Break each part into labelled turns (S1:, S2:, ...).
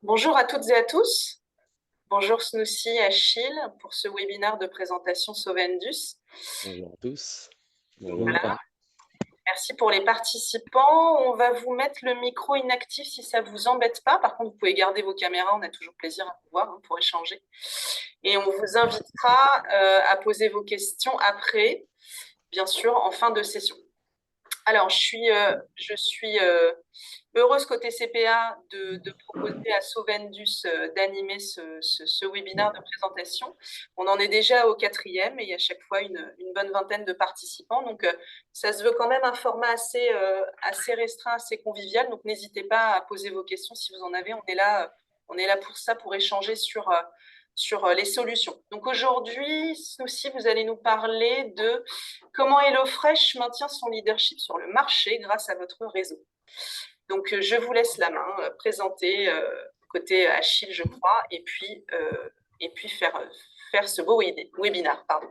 S1: Bonjour à toutes et à tous. Bonjour Snoussi, Achille, pour ce webinaire de présentation Sovendus.
S2: Bonjour à tous. Bonjour.
S1: Voilà. Merci pour les participants. On va vous mettre le micro inactif si ça ne vous embête pas. Par contre, vous pouvez garder vos caméras. On a toujours plaisir à vous voir pour échanger. Et on vous invitera à poser vos questions après, bien sûr, en fin de session. Alors, je suis heureuse côté CPA de proposer à Sovendus d'animer ce webinaire de présentation. On en est déjà au 4e et il y a chaque fois une bonne vingtaine de participants. Donc, ça se veut quand même un format assez restreint, assez convivial. Donc, n'hésitez pas à poser vos questions si vous en avez. On est là pour ça, pour échanger sur les solutions. Donc aujourd'hui, aussi, vous allez nous parler de comment HelloFresh maintient son leadership sur le marché grâce à votre réseau. Donc, je vous laisse la main, présenter côté Achille, je crois, et puis faire ce beau webinaire. Pardon.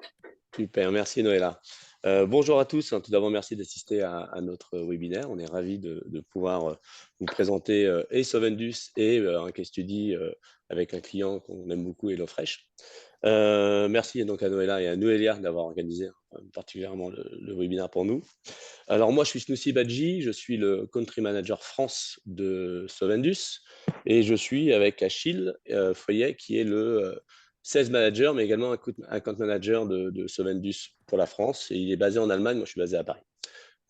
S2: Super, merci Noëlla. Bonjour à tous. Tout d'abord, merci d'assister à notre webinaire. On est ravis de pouvoir vous présenter et Sovendus et un case study avec un client qu'on aime beaucoup, HelloFresh. Merci donc à Noëlla et à Noélia d'avoir organisé particulièrement le webinaire pour nous. Alors moi, je suis Snoussi Badji, je suis le Country Manager France de Sovendus et je suis avec Achille Feuillet qui est le Sales Manager, mais également un Account Manager de Sovendus pour la France. Et il est basé en Allemagne, moi je suis basé à Paris.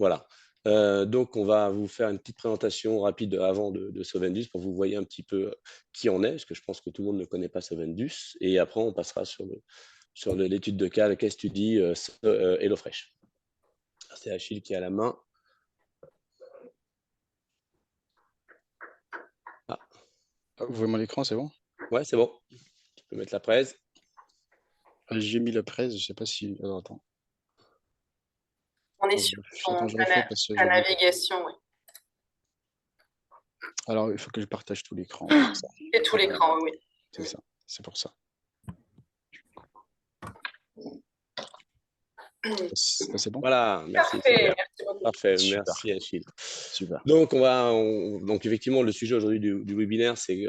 S2: Voilà. Donc on va vous faire une petite présentation rapide avant de Sovendus pour que vous voyez un petit peu qui on est, parce que je pense que tout le monde ne connaît pas Sovendus. Et après, on passera sur l'étude de cas, le case study HelloFresh. C'est Achille qui a la main.
S3: Vous voyez mon écran, c'est bon?
S2: Ouais, c'est bon. Tu peux mettre la presse.
S3: J'ai mis la presse, je sais pas si. Alors, attends.
S1: On est sur ta navigation, oui.
S3: Alors, il faut que je partage tout l'écran.
S1: C'est tout l'écran, oui.
S3: C'est ça, c'est pour ça. C'est bon?
S2: Voilà, merci.
S1: Parfait, merci beaucoup.
S2: Parfait,
S3: Super.
S2: merci Achille.
S3: Super.
S2: Donc, donc effectivement, le sujet aujourd'hui du webinaire, c'est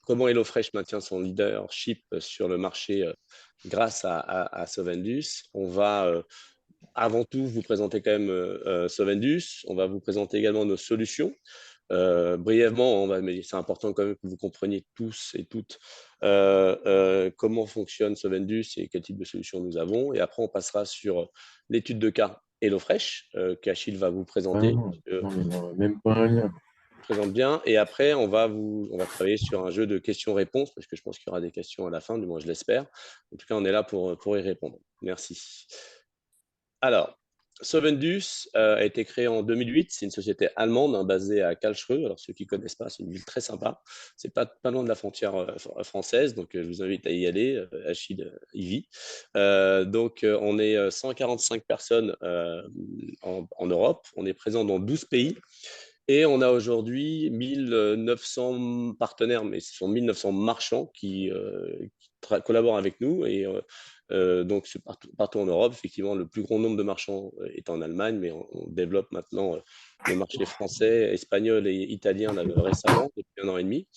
S2: comment HelloFresh maintient son leadership sur le marché grâce à Sovendus. On va avant tout vous présenter quand même Sovendus. On va vous présenter également nos solutions. Brièvement, mais c'est important quand même que vous compreniez tous et toutes comment fonctionne Sovendus et quel type de solution nous avons. Et après, on passera sur l'étude de cas HelloFresh qu'Achille va vous présenter.
S4: Même pas un lien.
S2: Présente bien. Et après, on va travailler sur un jeu de questions-réponses parce que je pense qu'il y aura des questions à la fin, du moins je l'espère. En tout cas, on est là pour y répondre. Merci. Alors, Sovendus a été créé en 2008. C'est une société allemande basée à Karlsruhe. Alors, ceux qui ne connaissent pas, c'est une ville très sympa. C'est pas loin de la frontière française. Donc, je vous invite à y aller. Achille y vit. Donc, on est 145 personnes en Europe. On est présent dans 12 pays. Et on a aujourd'hui 1900 partenaires, mais ce sont 1900 marchands qui collaborent avec nous. Et donc, partout en Europe, effectivement, le plus grand nombre de marchands est en Allemagne, mais on développe maintenant le marché français, espagnol et italien récemment, depuis 1 an et demi.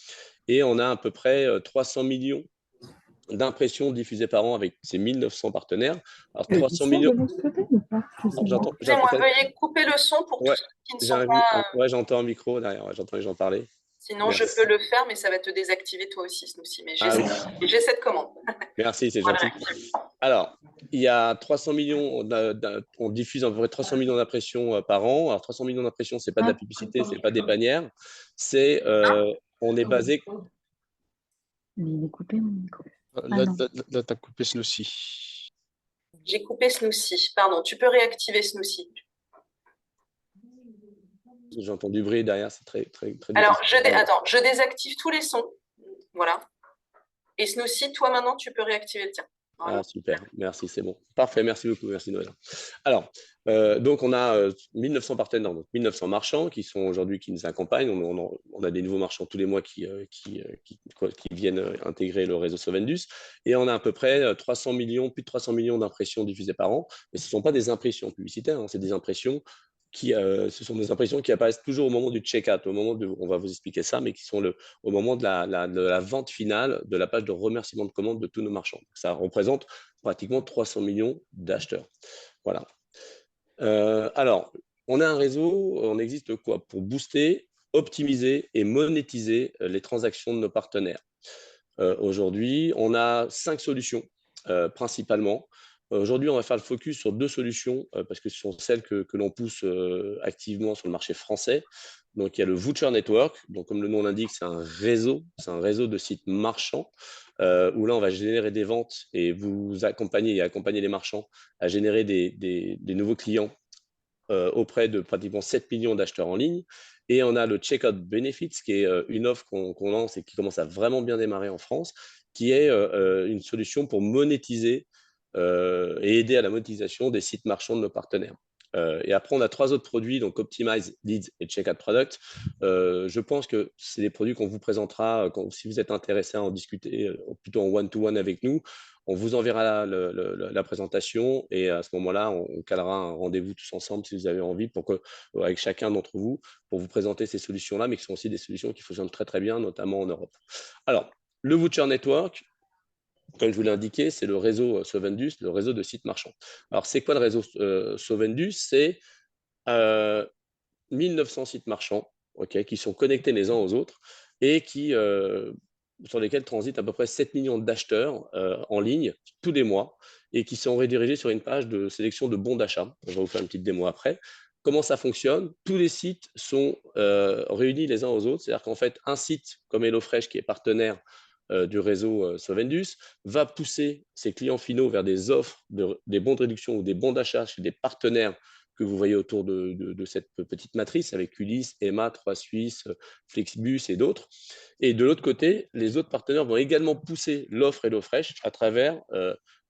S2: Et on a à peu près 300 millions d'impressions diffusées par an avec ces 1900 partenaires. Alors, 300 millions.
S1: Veuillez couper le son pour tous ceux qui ne sont pas.
S2: Ouais, j'entends un micro derrière, ouais, j'entends les gens parler.
S1: Sinon, je peux le faire, mais ça va te désactiver toi aussi, Snoussi. Mais j'ai cette commande.
S2: Merci, c'est gentil. Alors, il y a 300 millions, on diffuse à peu près 300 millions d'impressions par an. Alors, 300 millions d'impressions, ce n'est pas de la publicité, ce n'est pas des bannières. On est basé.
S4: Mais il est coupé, mon micro.
S3: Là, tu as coupé Snoussi.
S1: J'ai coupé Snoussi. Pardon, tu peux réactiver Snoussi.
S2: J'entends du bruit derrière, c'est très
S1: Alors, je désactive tous les sons. Voilà. Et Snoussi, toi maintenant, tu peux réactiver le tien.
S2: Voilà. Ah, super, merci, c'est bon. Parfait, merci beaucoup, merci Noël. Alors, donc on a 1900 partenaires, donc 1900 marchands qui sont aujourd'hui, qui nous accompagnent. On a des nouveaux marchands tous les mois qui viennent intégrer le réseau Sovendus. Et on a à peu près 300 millions, plus de 300 millions d'impressions diffusées par an. Mais ce ne sont pas des impressions publicitaires, hein, c'est des impressions ce sont des impressions qui apparaissent toujours au moment du check-out, au moment on va vous expliquer ça, mais qui sont au moment de la vente finale de la page de remerciement de commande de tous nos marchands. Ça représente pratiquement 300 millions d'acheteurs. Voilà. Alors, on a un réseau, on existe quoi? Pour booster, optimiser et monétiser les transactions de nos partenaires. Aujourd'hui, on a 5 solutions principalement. Aujourd'hui, on va faire le focus sur 2 solutions parce que ce sont celles que l'on pousse activement sur le marché français. Donc, il y a le Voucher Network. Donc, comme le nom l'indique, c'est un réseau de sites marchands où là, on va générer des ventes et vous accompagner et accompagner les marchands à générer des nouveaux clients auprès de pratiquement 7 millions d'acheteurs en ligne. Et on a le Checkout Benefits, qui est une offre qu'on lance et qui commence à vraiment bien démarrer en France, qui est une solution pour monétiser et aider à la monétisation des sites marchands de nos partenaires. Et après, on a 3 autres produits, donc Optimize, Leads et Checkout Product. Je pense que c'est des produits qu'on vous présentera si vous êtes intéressé à en discuter plutôt en one-to-one avec nous. On vous enverra la présentation et à ce moment-là, on calera un rendez-vous tous ensemble si vous avez envie avec chacun d'entre vous pour vous présenter ces solutions-là, mais qui sont aussi des solutions qui fonctionnent très très bien, notamment en Europe. Alors, le Voucher Network, comme je vous l'ai indiqué, c'est le réseau Sovendus, le réseau de sites marchands. Alors, c'est quoi le réseau Sovendus? C'est 1900 sites marchands qui sont connectés les uns aux autres et sur lesquels transitent à peu près 7 millions d'acheteurs en ligne tous les mois et qui sont redirigés sur une page de sélection de bons d'achat. Je vais vous faire une petite démo après. Comment ça fonctionne? Tous les sites sont réunis les uns aux autres. C'est-à-dire qu'en fait, un site comme HelloFresh, qui est partenaire du réseau Sovendus, va pousser ses clients finaux vers des offres, des bons de réduction ou des bons d'achat chez des partenaires que vous voyez autour de cette petite matrice avec Ulysse, Emma, 3 Suisses, Flexibus et d'autres. Et de l'autre côté, les autres partenaires vont également pousser l'offre HelloFresh à travers,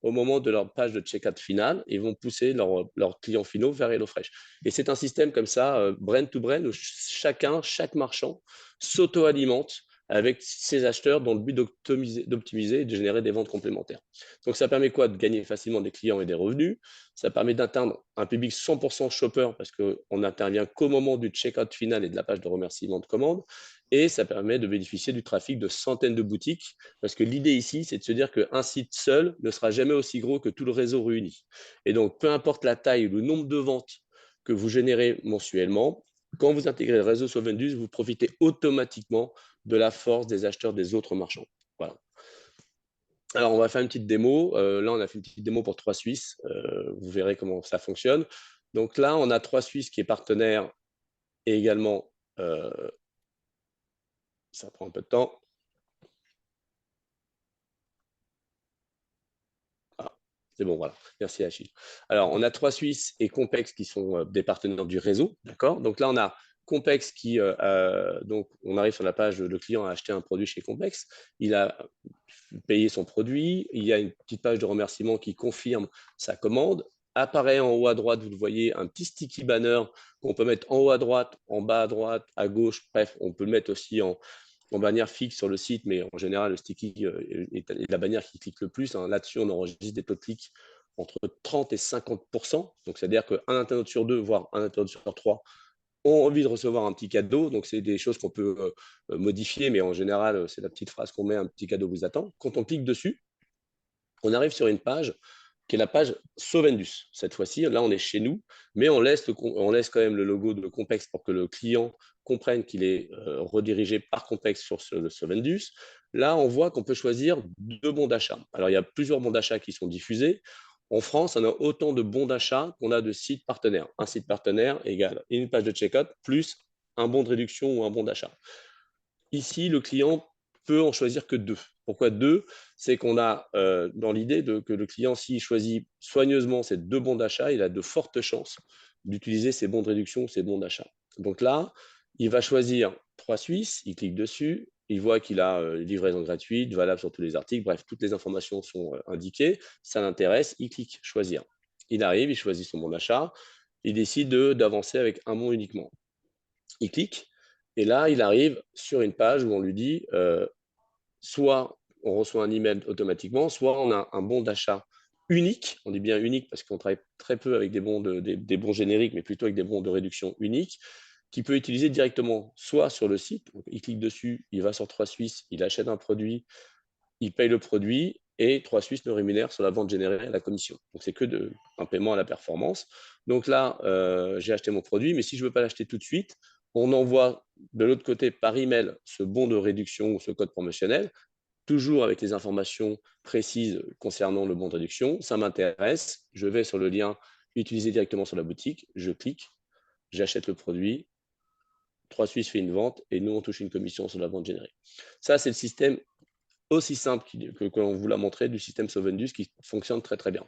S2: au moment de leur page de checkout finale, ils vont pousser leurs clients finaux vers HelloFresh. Et c'est un système comme ça, brand to brand, où chaque marchand s'auto-alimente avec ses acheteurs dans le but d'optimiser et de générer des ventes complémentaires. Donc, ça permet quoi? De gagner facilement des clients et des revenus. Ça permet d'atteindre un public 100% shopper parce qu'on n'intervient qu'au moment du checkout final et de la page de remerciement de commande. Et ça permet de bénéficier du trafic de centaines de boutiques parce que l'idée ici, c'est de se dire qu'un site seul ne sera jamais aussi gros que tout le réseau réuni. Et donc, peu importe la taille ou le nombre de ventes que vous générez mensuellement, quand vous intégrez le réseau Sovendus, vous profitez automatiquement de la force des acheteurs des autres marchands. Voilà. Alors, on va faire une petite démo. Là, on a fait une petite démo pour 3 Suisses. Vous verrez comment ça fonctionne. Donc là, on a 3 Suisses qui est partenaire et également, ça prend un peu de temps. Ah, c'est bon, voilà. Merci Achille. Alors, on a 3 Suisses et Compex qui sont des partenaires du réseau. D'accord? Donc là, on a Compex donc on arrive sur la page, le client a acheté un produit chez Compex, il a payé son produit, il y a une petite page de remerciement qui confirme sa commande. Apparaît en haut à droite, vous le voyez, un petit sticky banner qu'on peut mettre en haut à droite, en bas à droite, à gauche, bref, on peut le mettre aussi en bannière fixe sur le site, mais en général, le sticky est la bannière qui clique le plus. Hein. Là-dessus, on enregistre des taux de clic entre 30 et 50%. Donc, c'est-à-dire qu'un internaute sur 2, voire un internaute sur 3, ont envie de recevoir un petit cadeau. Donc, c'est des choses qu'on peut modifier, mais en général, c'est la petite phrase qu'on met, un petit cadeau vous attend. Quand on clique dessus, on arrive sur une page qui est la page Sovendus. Cette fois-ci, là, on est chez nous, mais on laisse quand même le logo de Compex pour que le client comprenne qu'il est redirigé par Compex sur le Sovendus. Là, on voit qu'on peut choisir 2 bons d'achat. Alors, il y a plusieurs bons d'achat qui sont diffusés. En France, on a autant de bons d'achat qu'on a de sites partenaires. Un site partenaire égale une page de checkout plus un bon de réduction ou un bon d'achat. Ici, le client peut en choisir que 2. Pourquoi 2? C'est qu'on a dans l'idée que le client, s'il choisit soigneusement ces 2 bons d'achat, il a de fortes chances d'utiliser ces bons de réduction, ces bons d'achat. Donc là, il va choisir 3 Suisses, il clique dessus, il voit qu'il a une livraison gratuite, valable sur tous les articles, bref, toutes les informations sont indiquées, ça l'intéresse, il clique choisir. Il arrive, il choisit son bon d'achat, il décide d'avancer avec un bon uniquement. Il clique, et là, il arrive sur une page où on lui dit soit on reçoit un email automatiquement, soit on a un bon d'achat uniques. On dit bien uniques parce qu'on travaille très peu avec des des bons génériques, mais plutôt avec des bons de réduction uniques, qu'il peut utiliser directement soit sur le site, donc il clique dessus, il va sur 3 Suisses, il achète un produit, il paye le produit et 3 Suisses le rémunère sur la vente générée à la commission. Donc, c'est que un paiement à la performance. Donc là, j'ai acheté mon produit, mais si je ne veux pas l'acheter tout de suite, on envoie de l'autre côté par email ce bon de réduction ou ce code promotionnel, toujours avec les informations précises concernant le bon de réduction. Ça m'intéresse, je vais sur le lien utilisé directement sur la boutique, je clique, j'achète le produit, 3 Suisses fait une vente et nous, on touche une commission sur la vente générée. Ça, c'est le système aussi simple que l'on vous l'a montré du système Sovendus qui fonctionne très très bien.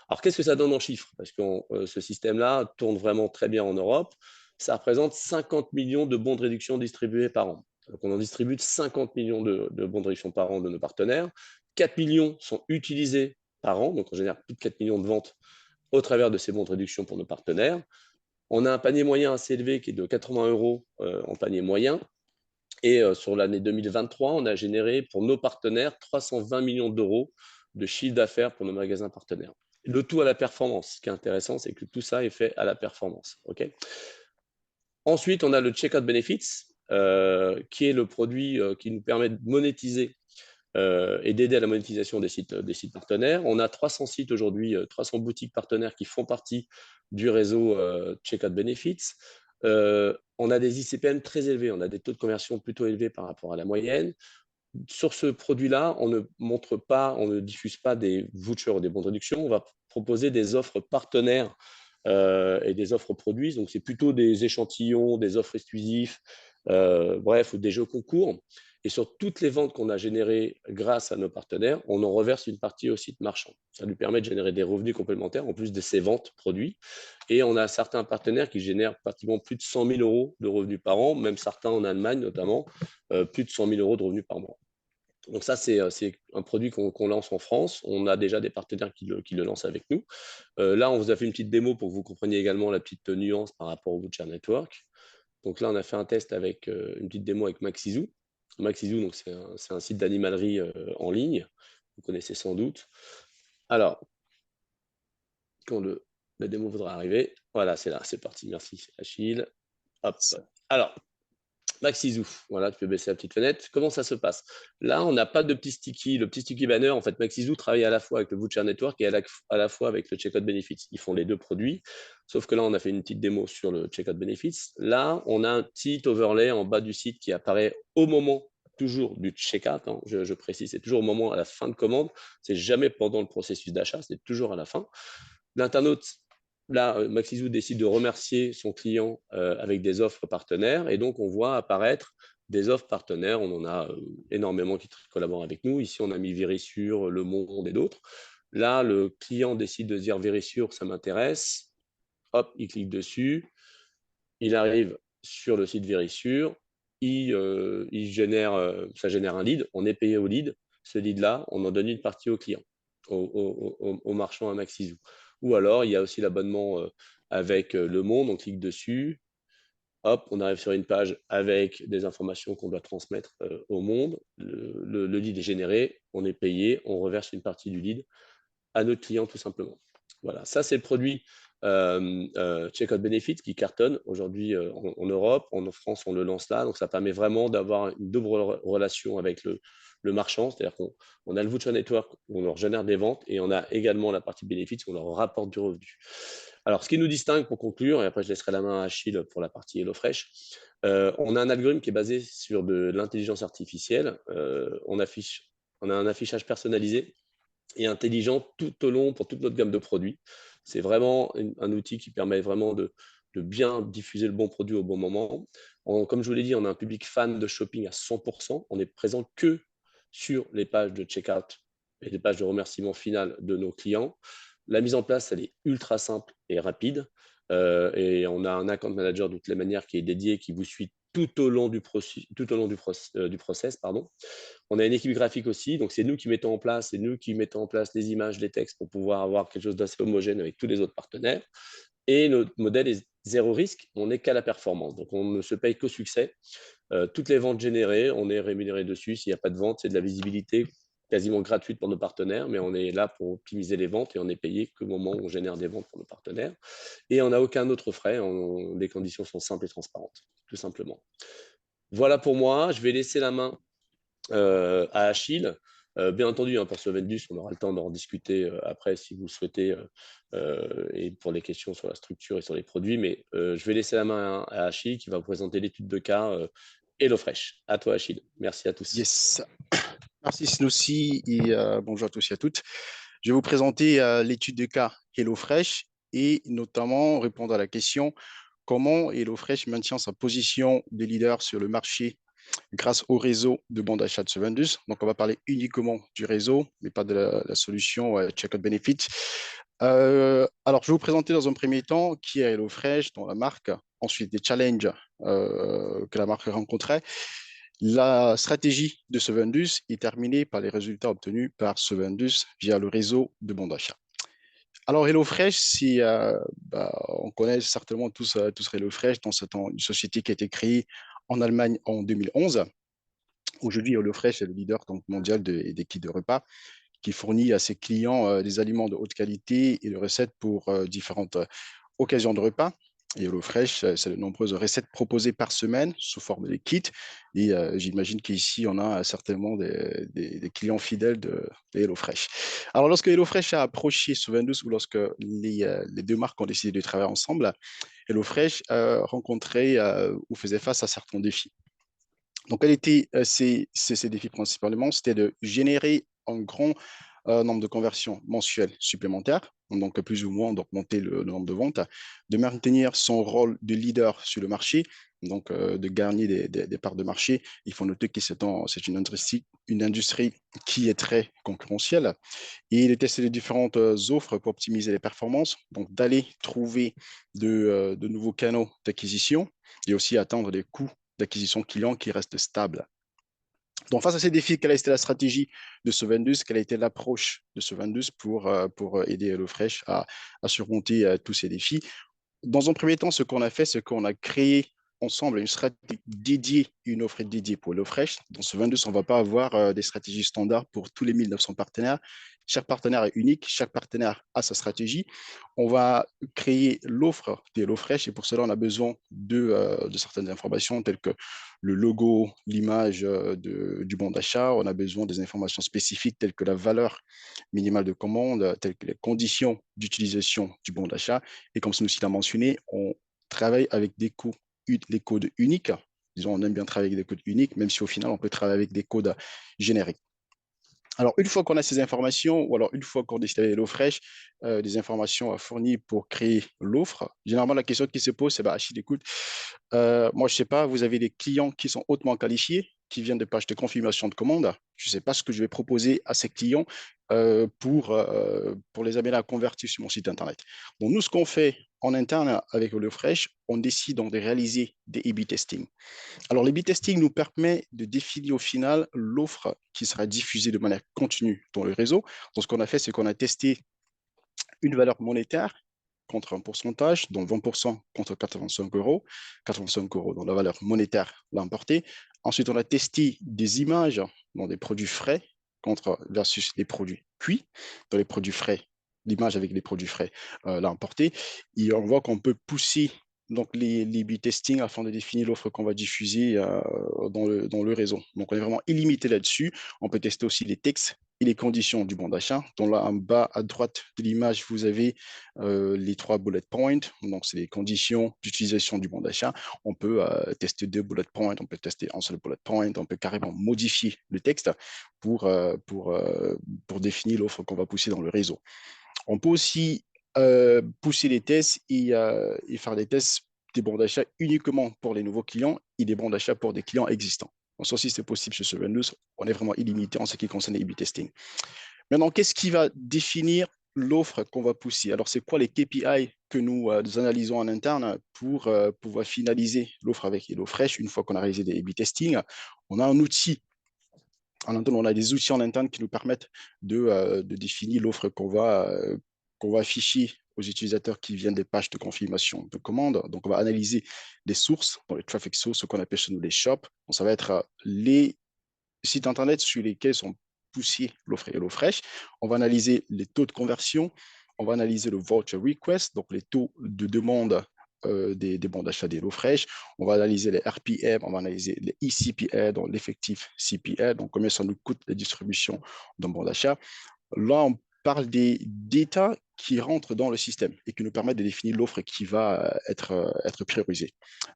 S2: Alors qu'est-ce que ça donne en chiffres? Parce que ce système-là tourne vraiment très bien en Europe. Ça représente 50 millions de bons de réduction distribués par an. Donc on en distribue 50 millions de bons de réduction par an de nos partenaires. 4 millions sont utilisés par an, donc on génère plus de 4 millions de ventes au travers de ces bons de réduction pour nos partenaires. On a un panier moyen assez élevé qui est de 80 € en panier moyen. Et sur l'année 2023, on a généré pour nos partenaires 320 millions d'euros de chiffre d'affaires pour nos magasins partenaires. Le tout à la performance. Ce qui est intéressant, c'est que tout ça est fait à la performance. Okay. Ensuite, on a le Checkout Benefits, qui est le produit qui nous permet de monétiser et d'aider à la monétisation des sites partenaires. On a 300 sites aujourd'hui, 300 boutiques partenaires qui font partie du réseau Checkout Benefits. On a des ICPM très élevés, on a des taux de conversion plutôt élevés par rapport à la moyenne. Sur ce produit-là, on ne montre pas, on ne diffuse pas des vouchers ou des bons de réduction, on va proposer des offres partenaires et des offres produits. Donc, c'est plutôt des échantillons, des offres exclusives, bref, ou des jeux concours. Et sur toutes les ventes qu'on a générées grâce à nos partenaires, on en reverse une partie au site marchand. Ça lui permet de générer des revenus complémentaires en plus de ces ventes produits. Et on a certains partenaires qui génèrent pratiquement plus de 100 000 € de revenus par an, même certains en Allemagne notamment, plus de 100 000 € de revenus par mois. Donc ça, c'est un produit qu'on lance en France. On a déjà des partenaires qui le lancent avec nous. Là, on vous a fait une petite démo pour que vous compreniez également la petite nuance par rapport au Voucher Network. Donc là, on a fait un test avec une petite démo avec Maxizoo. Maxizoo, c'est un site d'animalerie en ligne. Vous connaissez sans doute. Alors, quand la démo voudra arriver, voilà, c'est là, c'est parti. Merci Achille. Hop. Alors, Maxizoo, voilà, tu peux baisser la petite fenêtre. Comment ça se passe? Là, on n'a pas de petit sticky. Le petit sticky banner, en fait, Maxizoo travaille à la fois avec le Voucher Network et à la fois avec le Checkout Benefits. Ils font les deux produits, sauf que là, on a fait une petite démo sur le Checkout Benefits. Là, on a un petit overlay en bas du site qui apparaît au moment toujours du checkout, hein, je précise, c'est toujours au moment à la fin de commande, c'est jamais pendant le processus d'achat, c'est toujours à la fin. L'internaute, là, Maxizoo décide de remercier son client avec des offres partenaires et donc on voit apparaître des offres partenaires. On en a énormément qui collaborent avec nous. Ici, on a mis Vérissure, Le Monde et d'autres. Là, le client décide de dire Vérissure, ça m'intéresse. Hop, il clique dessus. Il arrive sur le site Vérissure. Ça génère un lead. On est payé au lead. Ce lead-là, on en donne une partie au client, au marchand à Maxizoo. Ou alors, il y a aussi l'abonnement avec Le Monde, on clique dessus, hop, on arrive sur une page avec des informations qu'on doit transmettre au Monde. Le lead est généré, on est payé, on reverse une partie du lead à notre client tout simplement. Voilà, ça c'est le produit Checkout Benefits qui cartonne aujourd'hui en Europe. En France, on le lance là, donc ça permet vraiment d'avoir une double relation avec le marchand, c'est-à-dire qu'on a le Voucher Network où on leur génère des ventes et on a également la partie Benefits où on leur rapporte du revenu. Alors, ce qui nous distingue pour conclure, et après je laisserai la main à Achille pour la partie HelloFresh, on a un algorithme qui est basé sur de l'intelligence artificielle. On a un affichage personnalisé et intelligent tout au long pour toute notre gamme de produits. C'est vraiment un outil qui permet vraiment de bien diffuser le bon produit au bon moment. Comme je vous l'ai dit, on a un public fan de shopping à 100%. On n'est présent que sur les pages de checkout et les pages de remerciement final de nos clients. La mise en place, elle est ultra simple et rapide. Et on a un account manager de toutes les manières qui est dédié, qui vous suit tout au long du process. Pardon. On a une équipe graphique aussi, donc c'est nous qui mettons en place, les images, les textes pour pouvoir avoir quelque chose d'assez homogène avec tous les autres partenaires. Et notre modèle est zéro risque, on n'est qu'à la performance, donc on ne se paye qu'au succès. Toutes les ventes générées, on est rémunéré dessus. S'il n'y a pas de vente, c'est de la visibilité quasiment gratuite pour nos partenaires, mais on est là pour optimiser les ventes et on est payé qu'au moment où on génère des ventes pour nos partenaires. Et on n'a aucun autre frais, les conditions sont simples et transparentes, tout simplement. Voilà pour moi, je vais laisser la main à Achille. Bien entendu, hein, pour ce Vendus, on aura le temps d'en discuter après si vous le souhaitez, et pour les questions sur la structure et sur les produits, mais je vais laisser la main à Achille qui va vous présenter l'étude de cas HelloFresh. À toi, Achille. Merci à tous.
S3: Yes. Merci Snoussi et bonjour à tous et à toutes. Je vais vous présenter l'étude de cas HelloFresh et notamment répondre à la question comment HelloFresh maintient sa position de leader sur le marché grâce au réseau de bons d'achat de Sevendus. Donc, on va parler uniquement du réseau, mais pas de la solution Checkout Benefit. Alors, je vais vous présenter dans un premier temps qui est HelloFresh dans la marque, ensuite des challenges que la marque rencontrait. La stratégie de Sevendus est terminée par les résultats obtenus par Sevendus via le réseau de bons d'achat. Alors, HelloFresh, on connaît certainement tous HelloFresh, dans une société qui a été créée en Allemagne en 2011. Aujourd'hui, HelloFresh est le leader mondial des kits de repas qui fournit à ses clients des aliments de haute qualité et de recettes pour différentes occasions de repas. Et HelloFresh, c'est de nombreuses recettes proposées par semaine sous forme de kits. Et j'imagine qu'ici, on a certainement des clients fidèles de HelloFresh. Alors, lorsque HelloFresh a approché Sovendus ou lorsque les deux marques ont décidé de travailler ensemble, HelloFresh rencontrait ou faisait face à certains défis. Donc, quels étaient ces défis principalement? C'était de générer un grand nombre de conversions mensuelles supplémentaires, donc plus ou moins d'augmenter le nombre de ventes, de maintenir son rôle de leader sur le marché, donc de gagner des parts de marché. Il faut noter que c'est une industrie qui est très concurrentielle et de tester les différentes offres pour optimiser les performances, donc d'aller trouver de nouveaux canaux d'acquisition et aussi atteindre des coûts d'acquisition client qui restent stables. Donc, face à ces défis, quelle a été la stratégie de Sovendus? Quelle a été l'approche de Sovendus pour aider HelloFresh à surmonter tous ces défis? Dans un premier temps, ce qu'on a fait, c'est qu'on a créé ensemble une stratégie dédiée, une offre dédiée pour HelloFresh. Dans Sovendus, on ne va pas avoir des stratégies standards pour tous les 1900 partenaires. Chaque partenaire est unique, chaque partenaire a sa stratégie. On va créer l'offre de HelloFresh et pour cela, on a besoin de certaines informations telles que le logo, l'image du bon d'achat. On a besoin des informations spécifiques telles que la valeur minimale de commande, telles que les conditions d'utilisation du bon d'achat. Et comme Snoussi l'a mentionné, on travaille avec les codes uniques. Disons, on aime bien travailler avec des codes uniques, même si au final, on peut travailler avec des codes génériques. Alors, une fois qu'on a ces informations, ou alors une fois qu'on décide avec HelloFresh, des informations fournies pour créer l'offre, généralement, la question qui se pose, c'est Achille, écoute, moi, je ne sais pas, vous avez des clients qui sont hautement qualifiés, qui viennent de pages de confirmation de commande. Je ne sais pas ce que je vais proposer à ces clients pour les amener à convertir sur mon site Internet. Donc, nous, ce qu'on fait en interne avec HelloFresh, on décide donc de réaliser des A/B testing. Alors, l'A/B testing nous permet de définir au final l'offre qui sera diffusée de manière continue dans le réseau. Donc, ce qu'on a fait, c'est qu'on a testé une valeur monétaire contre un pourcentage, donc 20% contre 85 euros. 85 euros dans la valeur monétaire l'emporté. Ensuite, on a testé des images dans des produits frais versus des produits cuits. Dans les produits frais, l'image avec les produits frais l'a emporté. Et on voit qu'on peut pousser donc les B testing afin de définir l'offre qu'on va diffuser dans le réseau. Donc, on est vraiment illimité là-dessus. On peut tester aussi les textes et les conditions du bon d'achat. Donc là, en bas à droite de l'image, vous avez les 3 bullet points. Donc, c'est les conditions d'utilisation du bon d'achat. On peut tester 2 bullet points, on peut tester un seul bullet point, on peut carrément modifier le texte pour définir l'offre qu'on va pousser dans le réseau. On peut aussi pousser les tests et faire des tests des bons d'achat uniquement pour les nouveaux clients et des bons d'achat pour des clients existants. Donc, ça aussi, c'est possible chez Sevendus. On est vraiment illimité en ce qui concerne les A/B testing. Maintenant, qu'est-ce qui va définir l'offre qu'on va pousser? Alors, c'est quoi les KPI que nous analysons en interne pour pouvoir finaliser l'offre avec HelloFresh une fois qu'on a réalisé des A/B testing? On a un outil. En interne, on a des outils en interne qui nous permettent de définir l'offre qu'on va afficher aux utilisateurs qui viennent des pages de confirmation de commande. Donc, on va analyser les sources, dans les traffic sources, ce qu'on appelle chez nous les shops. Donc, ça va être les sites Internet sur lesquels sont pousser l'offre HelloFresh. On va analyser les taux de conversion, on va analyser le voucher request, donc les taux de demande des bons d'achat d'HelloFresh. On va analyser les RPM, on va analyser les eCPA, donc l'effectif CPA, donc combien ça nous coûte la distribution d'un bon d'achat. Là, on parle des data qui rentrent dans le système et qui nous permettent de définir l'offre qui va être priorisée.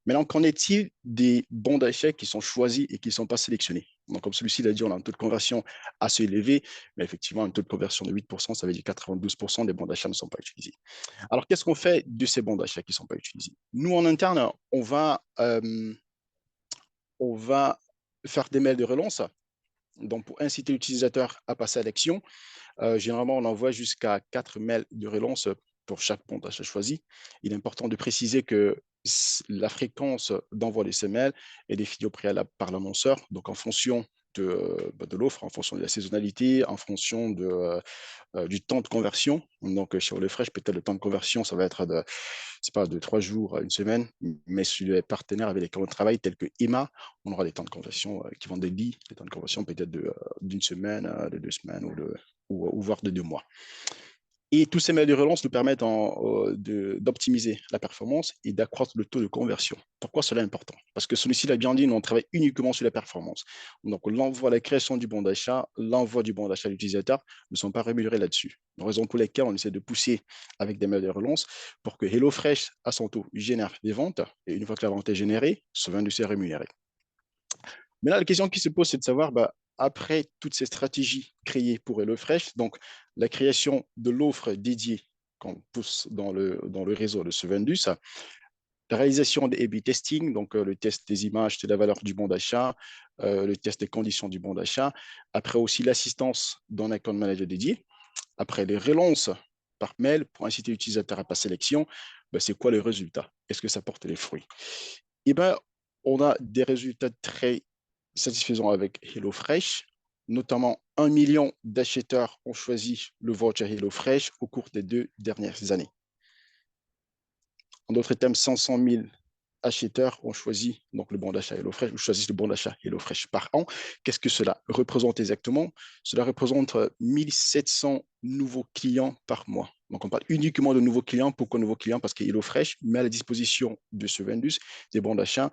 S3: Maintenant, qu'en est-il des bons d'achat qui sont choisis et qui ne sont pas sélectionnés? Donc, comme celui-ci l'a dit, on a un taux de conversion assez élevé, mais effectivement, un taux de conversion de 8%, ça veut dire que 92% des bons d'achat ne sont pas utilisés. Alors, qu'est-ce qu'on fait de ces bons d'achat qui ne sont pas utilisés? Nous, en interne, on va faire des mails de relance, donc pour inciter l'utilisateur à passer à l'action. Généralement, on envoie jusqu'à 4 mails de relance pour chaque bon d'achat choisi. Il est important de préciser que la fréquence d'envoi de ces mails est définie au préalable par l'annonceur. Donc, en fonction de l'offre, en fonction de la saisonnalité, en fonction du temps de conversion. Donc, chez HelloFresh, peut-être le temps de conversion, ça va être de 3 jours à une semaine. Mais sur les partenaires avec lesquels on travaille, tels que Emma, on aura des temps de conversion qui vont des lits, des temps de conversion peut-être d'une semaine, de 2 semaines ou voire de 2 mois. Et tous ces mails de relance nous permettent d'optimiser la performance et d'accroître le taux de conversion. Pourquoi cela est important? Parce que celui-ci l'a bien dit, nous on travaille uniquement sur la performance. Donc l'envoi, la création du bon d'achat, l'envoi du bon d'achat à l'utilisateur ne sont pas rémunérés là-dessus. Raison pour laquelle on essaie de pousser avec des mails de relance pour que HelloFresh, à son tour, génère des ventes. Et une fois que la vente est générée, ce vendeur est rémunéré. Mais là, la question qui se pose, c'est de savoir, après toutes ces stratégies créées pour HelloFresh, donc la création de l'offre dédiée qu'on pousse dans le réseau de ce Vendus, la réalisation des A/B testing, donc le test des images, de la valeur du bon d'achat, le test des conditions du bon d'achat, après aussi l'assistance d'un account manager dédié, après les relances par mail pour inciter l'utilisateur à passer l'action, c'est quoi le résultat? Est-ce que ça porte les fruits? Eh bien, on a des résultats très satisfaisant avec HelloFresh. Notamment, 1 million d'acheteurs ont choisi le voucher HelloFresh au cours des 2 dernières années. En d'autres termes, 500 000 acheteurs ont choisi donc le bon d'achat HelloFresh, ou choisissent le bon d'achat HelloFresh par an. Qu'est-ce que cela représente exactement? Cela représente 1700 nouveaux clients par mois. Donc, on parle uniquement de nouveaux clients. Pourquoi nouveaux clients? Parce que HelloFresh met à la disposition de ce Vendus des bons d'achat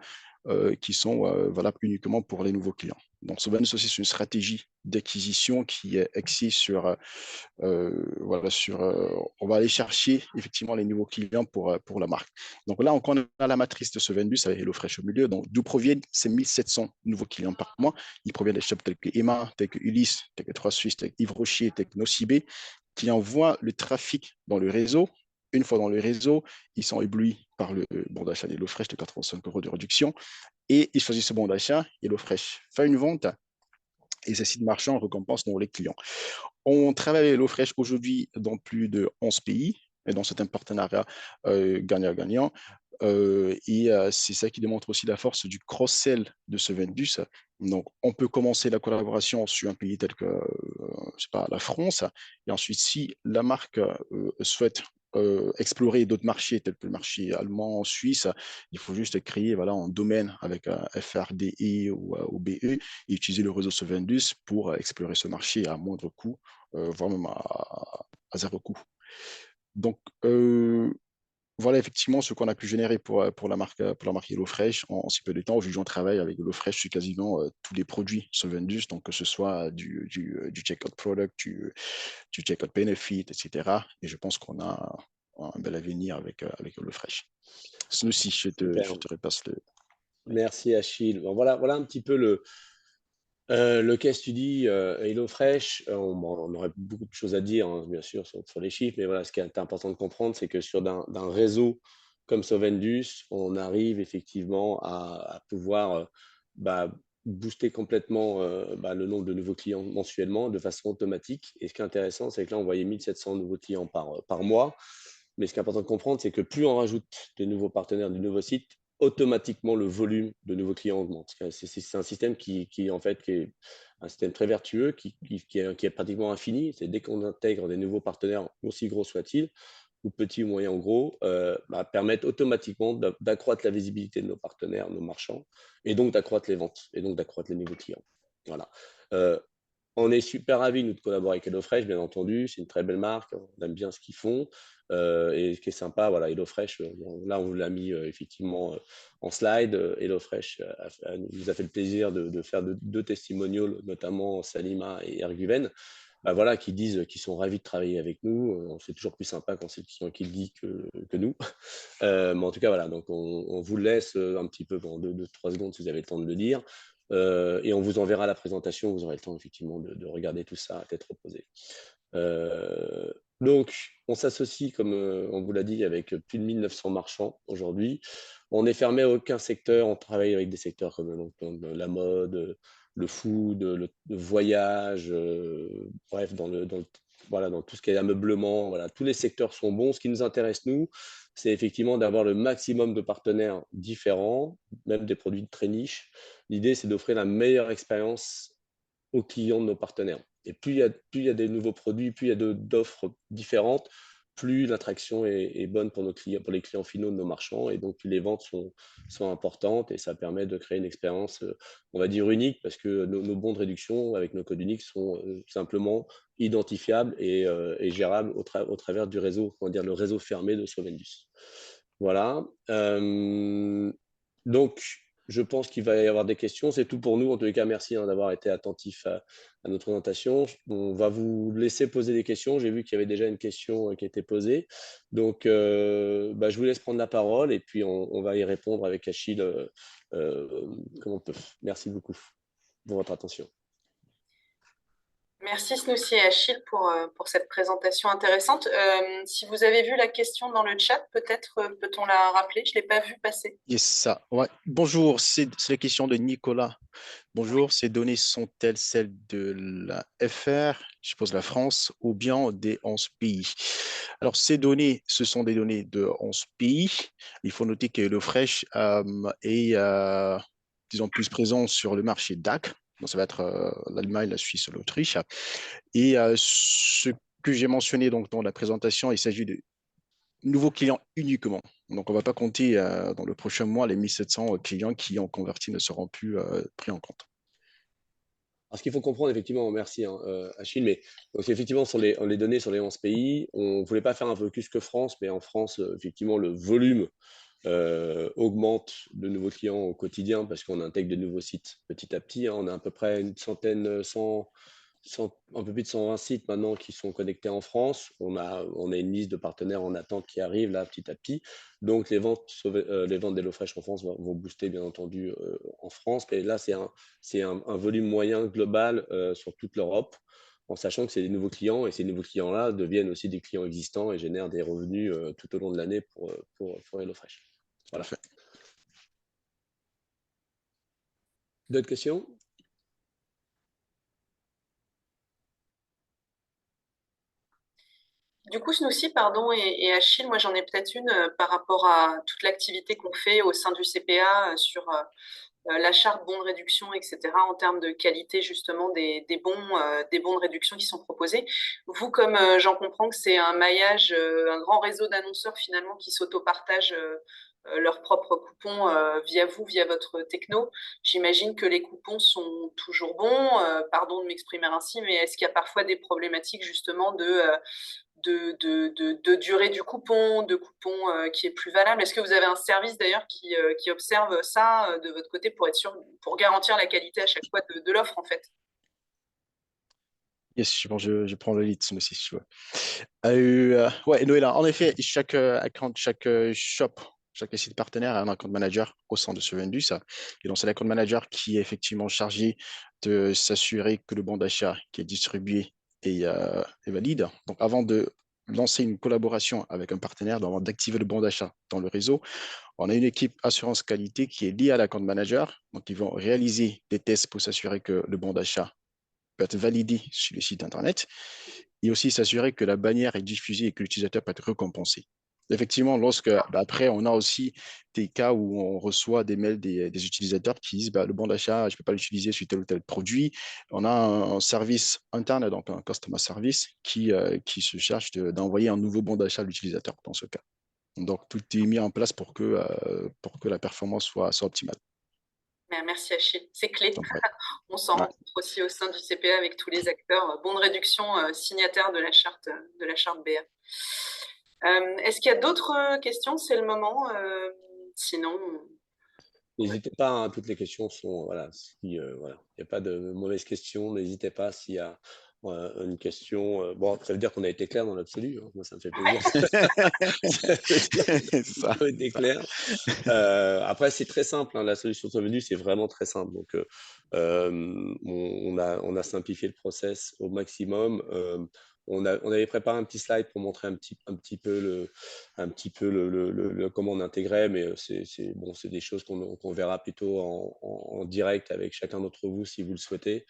S3: qui sont valables uniquement pour les nouveaux clients. Donc, ce Vendus aussi, c'est une stratégie d'acquisition qui est axée sur on va aller chercher effectivement les nouveaux clients pour la marque. Donc là, on a la matrice de ce Vendus avec HelloFresh au milieu. Donc, d'où proviennent ces 1700 nouveaux clients par mois? Ils proviennent des shops tels que Emma, tels que Ulysse, tels que 3 Suisses, tels que Yves Rocher, tels que Nocibé, qui envoient le trafic dans le réseau. Une fois dans le réseau, ils sont éblouis par le bon d'achat d'HelloFresh de 85 € de réduction et ils choisissent ce bon d'achat. HelloFresh fait une vente et ces sites marchands récompensent les clients. On travaille avec HelloFresh aujourd'hui dans plus de 11 pays et dans certains partenariats gagnant-gagnant. C'est ça qui démontre aussi la force du cross-sell de ce Vendus. Donc, on peut commencer la collaboration sur un pays tel que la France. Et ensuite, si la marque souhaite explorer d'autres marchés tels que le marché allemand, suisse, il faut juste créer un domaine avec un FRDE ou BE et utiliser le réseau Vendus pour explorer ce marché à moindre coût, voire même à 0 coût. Donc, voilà effectivement ce qu'on a pu générer pour la marque HelloFresh en si peu de temps. Aujourd'hui, on travaille avec HelloFresh sur quasiment tous les produits sur Vendus, donc que ce soit du checkout product, du checkout benefit, etc. Et je pense qu'on a un bel avenir avec HelloFresh. Snoussi, je te repasse le.
S2: Merci Achille. Bon, voilà un petit peu le case study HelloFresh. On aurait beaucoup de choses à dire, hein, bien sûr, sur les chiffres, mais voilà, ce qui est important de comprendre, c'est que sur d'un réseau comme Sovendus, on arrive effectivement à pouvoir booster complètement le nombre de nouveaux clients mensuellement de façon automatique. Et ce qui est intéressant, c'est que là, on voyait 1700 nouveaux clients par mois. Mais ce qui est important de comprendre, c'est que plus on rajoute de nouveaux partenaires, de nouveaux sites, automatiquement le volume de nouveaux clients augmente. C'est un système qui est un système très vertueux, qui est pratiquement infini. C'est dès qu'on intègre des nouveaux partenaires, aussi gros soient-ils, ou petits ou moyens ou gros, permettent automatiquement d'accroître la visibilité de nos partenaires, nos marchands, et donc d'accroître les ventes, et donc d'accroître les nouveaux clients. Voilà. On est super ravis, nous, de collaborer avec HelloFresh, bien entendu. C'est une très belle marque. On aime bien ce qu'ils font. Et ce qui est sympa, voilà, HelloFresh, là, on l'a mis effectivement en slide. HelloFresh nous a fait le plaisir de faire deux testimonials, notamment Salima et Erguven, bah voilà, qui disent qu'ils sont ravis de travailler avec nous. C'est toujours plus sympa quand c'est le client qui le dit que nous. Mais en tout cas, voilà, donc on vous laisse un petit peu pendant 2-3 secondes si vous avez le temps de le lire. Et on vous enverra la présentation, vous aurez le temps effectivement de regarder tout ça à tête reposée. Donc, on s'associe, comme on vous l'a dit, avec plus de 1900 marchands aujourd'hui. On n'est fermé à aucun secteur, on travaille avec des secteurs comme donc, la mode, le food, le voyage, bref, voilà, dans tout ce qui est ameublement, voilà, tous les secteurs sont bons. Ce qui nous intéresse, nous, c'est effectivement d'avoir le maximum de partenaires différents, même des produits très niches. L'idée, c'est d'offrir la meilleure expérience aux clients de nos partenaires. Et plus il y a des nouveaux produits, plus il y a d'offres différentes, plus l'attraction est bonne pour nos clients, pour les clients finaux de nos marchands, et donc plus les ventes sont importantes, et ça permet de créer une expérience, on va dire, unique, parce que nos bons de réduction avec nos codes uniques sont simplement identifiables et gérables au travers du réseau, on va dire le réseau fermé de Solvendus. Voilà. Donc, je pense qu'il va y avoir des questions. C'est tout pour nous. En tous les cas, merci d'avoir été attentif à notre présentation. On va vous laisser poser des questions. J'ai vu qu'il y avait déjà une question qui était posée. Donc, bah, je vous laisse prendre la parole et puis on va y répondre avec Achille comme on peut. Merci beaucoup pour votre attention.
S1: Merci Snoussi et Achille pour cette présentation intéressante. Si vous avez vu la question dans le chat, peut-être peut-on la rappeler? Je ne l'ai pas vue passer.
S3: Yes, ça. Ouais. Bonjour, c'est la question de Nicolas. Bonjour, ces données sont-elles celles de la FR, je suppose la France, ou bien des 11 pays? Alors, ces données, ce sont des données de 11 pays. Il faut noter que le Fresh est, disons, plus présent sur le marché DAC. Donc, ça va être l'Allemagne, la Suisse, l'Autriche. Et ce que j'ai mentionné donc, dans la présentation, il s'agit de nouveaux clients uniquement. Donc, on ne va pas compter dans le prochain mois les 1700 clients qui ont converti ne seront plus pris en compte.
S2: Alors, ce qu'il faut comprendre, effectivement, merci Achille, mais donc, effectivement, sur les données sur les 11 pays, on ne voulait pas faire un focus que France, mais en France, effectivement, le volume augmente de nouveaux clients au quotidien parce qu'on intègre de nouveaux sites petit à petit. Hein. On a à peu près une centaine, un peu plus de 120 sites maintenant qui sont connectés en France. On a une liste de partenaires en attente qui arrive là petit à petit. Donc les ventes d'HelloFresh en France vont booster bien entendu en France. Et là, c'est un volume moyen global sur toute l'Europe, en sachant que c'est des nouveaux clients et ces nouveaux clients-là deviennent aussi des clients existants et génèrent des revenus tout au long de l'année pour HelloFresh. Voilà. D'autres questions?
S1: Du coup, Snoussi, pardon, et Achille, moi j'en ai peut-être une par rapport à toute l'activité qu'on fait au sein du CPA sur la charte bons de réduction, etc., en termes de qualité justement des bons de réduction qui sont proposés. Vous, comme j'en comprends que c'est un maillage, un grand réseau d'annonceurs finalement qui s'auto-partagent leurs propres coupons via vous, via votre techno, j'imagine que les coupons sont toujours bons. Pardon de m'exprimer ainsi, mais est-ce qu'il y a parfois des problématiques justement de durée du coupon, de coupon qui est plus valable? Est-ce que vous avez un service d'ailleurs qui observe ça de votre côté pour être sûr, pour garantir la qualité à chaque fois de l'offre en fait?
S3: Yes, bon, je prends le lead aussi, si tu veux. Ouais, Noëlla, en effet, chaque account, chaque shop, chaque site partenaire a un account manager au sein de ce Vendus. Et donc, c'est l'account manager qui est effectivement chargé de s'assurer que le bon d'achat qui est distribué est valide. Donc, avant de lancer une collaboration avec un partenaire, avant d'activer le bon d'achat dans le réseau, on a une équipe assurance qualité qui est liée à l'account manager. Donc, ils vont réaliser des tests pour s'assurer que le bon d'achat peut être validé sur le site Internet et aussi s'assurer que la bannière est diffusée et que l'utilisateur peut être récompensé. Effectivement, après, on a aussi des cas où on reçoit des mails des utilisateurs qui disent le bon d'achat, je ne peux pas l'utiliser sur tel ou tel produit. On a un service interne, donc un customer service, qui se charge d'envoyer un nouveau bon d'achat à l'utilisateur dans ce cas. Donc, tout est mis en place pour que la performance soit optimale.
S1: Merci Achille, c'est clé.
S3: Ouais.
S1: On s'en
S3: Ouais.
S1: rencontre aussi au sein du CPA avec tous les acteurs. Bons de réduction signataires de la charte BA. Est-ce qu'il y a d'autres questions? C'est le moment. Sinon,
S2: N'hésitez pas, hein, toutes les questions sont, voilà, voilà, il n'y a pas de mauvaises questions, n'hésitez pas s'il y a une question. Bon, ça veut dire qu'on a été clair dans l'absolu, hein. Moi, ça me fait plaisir. Ça veut dire
S3: Ça,
S2: qu'on a été clair. Après, c'est très simple, hein, la solution Solvenus, c'est vraiment très simple. Donc, on a simplifié le process au maximum. On avait préparé un petit slide pour montrer un petit peu comment on intégrait, mais c'est des choses qu'on verra plutôt en direct avec chacun d'entre vous si vous le souhaitez.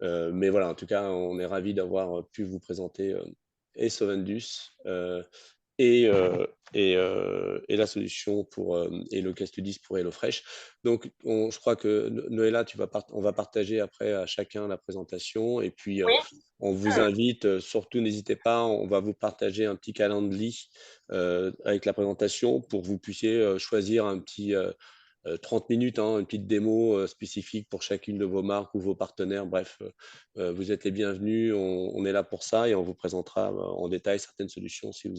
S2: Mais voilà, en tout cas, on est ravis d'avoir pu vous présenter et Solvenus et la solution et le case studies pour HelloFresh. Donc, je crois que Noëlla, on va partager après à chacun la présentation et puis
S1: oui.
S2: on vous invite, surtout n'hésitez pas, on va vous partager un petit calendrier avec la présentation pour que vous puissiez choisir un petit 30 minutes, hein, une petite démo spécifique pour chacune de vos marques ou vos partenaires. Bref, vous êtes les bienvenus, on est là pour ça et on vous présentera en détail certaines solutions si vous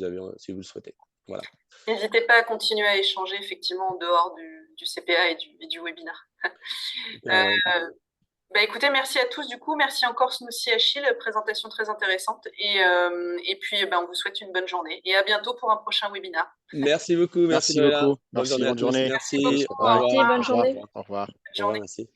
S2: le souhaitez. Voilà.
S1: N'hésitez pas à continuer à échanger effectivement en dehors du CPA et du webinaire. Écoutez, merci à tous du coup. Merci encore Snoussi Achille, présentation très intéressante. Et puis, on vous souhaite une bonne journée. Et à bientôt pour un prochain webinaire.
S2: Merci beaucoup. Merci
S3: Merci
S2: Noëlla.
S3: beaucoup.
S2: Bonne
S3: Merci,
S2: journée à
S3: bonne
S2: tous.
S3: journée.
S2: Merci.
S1: Merci beaucoup.
S2: Au revoir.
S4: Bonne journée.
S3: Au revoir.
S1: Bonne
S2: Au revoir,
S1: journée.
S2: merci.